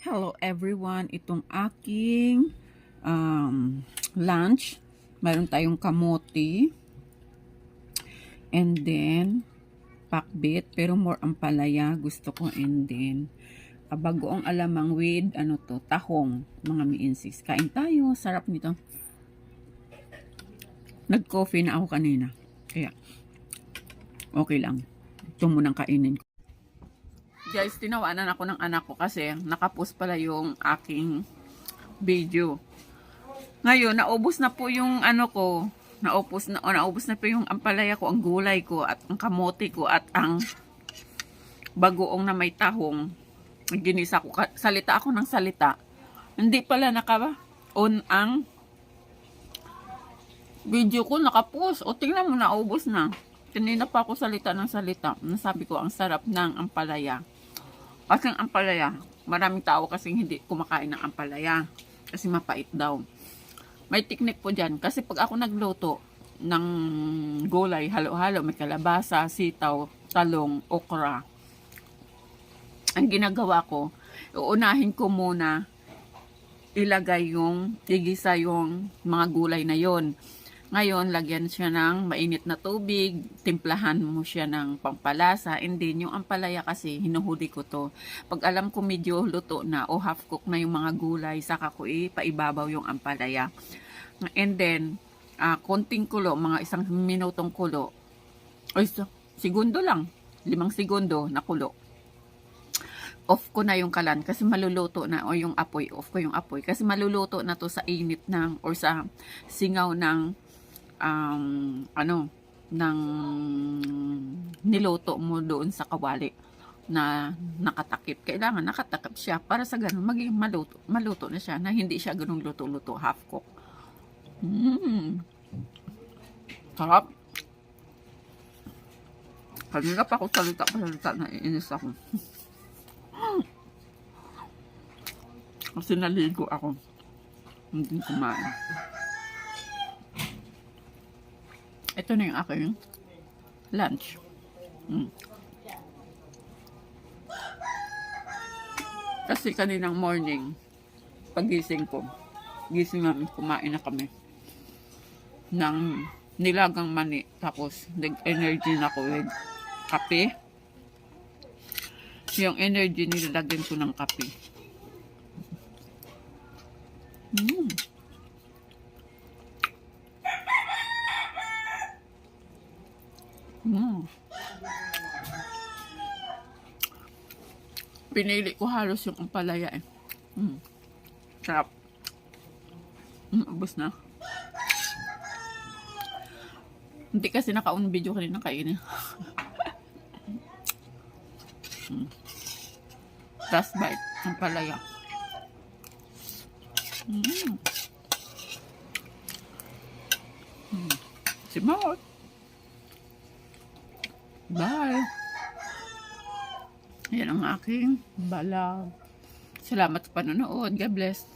Hello everyone, itong aking lunch. Mayroon tayong kamote and then pakbit, pero more ampalaya gusto ko, and then bagoong alamang with tahong, mga miinsis. Kain tayo, sarap nito. Nag-coffee na ako kanina, kaya okay lang. Ito munang kainin ko. Guys, tinawanan ako ng anak ko kasi nakapost pala yung aking video. Ngayon, naubos na po yung naubos na po yung ampalaya ko, ang gulay ko, at ang kamote ko, at ang bagoong na may tahong. Ginisa ko, salita ako ng salita. Hindi pala naka-on ang video ko, nakapost. O, tingnan mo, naubos na. Kanina pa ako salita ng salita. Nasabi ko, ang sarap ng ampalaya. Kasi ang ampalaya, maraming tao kasing hindi kumakain ng ampalaya. Kasi mapait daw. May technique po dyan. Kasi pag ako nagluto ng gulay, halo-halo, may kalabasa, sitaw, talong, okra. Ang ginagawa ko, uunahin ko muna igisa yung mga gulay na yon. Ngayon, lagyan siya ng mainit na tubig, timplahan mo siya ng pampalasa, and then yung ampalaya kasi, hinuhuli ko to. Pag alam ko medyo luto na o half cook na yung mga gulay, saka ko paibabaw yung ampalaya. And then, konting kulo, mga 1 minutong kulo, o segundo lang, 5 segundo na kulo. Off ko na yung kalan kasi maluluto na, o yung apoy, off ko yung apoy kasi maluluto na to sa init ng, or sa singaw ng ng niloto mo doon sa kawali na nakatakip. Kailangan nakatakip siya para sa ganun maging maluto na siya, na hindi siya ganun luto-luto, half cook. Sarap. Kanina pa ako salita na iinis ako. Kasi naligo ako. Hindi kumain. Ito na yung aking lunch. Kasi kaninang morning, pagising ko, gising namin, kumain na kami ng nilagang mani. Tapos, nag-energy na ko with kape. Yung energy nilagyan ko ng kape. Pinili ko halos yung ampalaya . Sarap. Ubos na. Hindi kasi naka-on video kanina kainin. Last bite, ampalaya. Simot. Bye. Yan ang aking balag. Salamat sa panonood. God bless.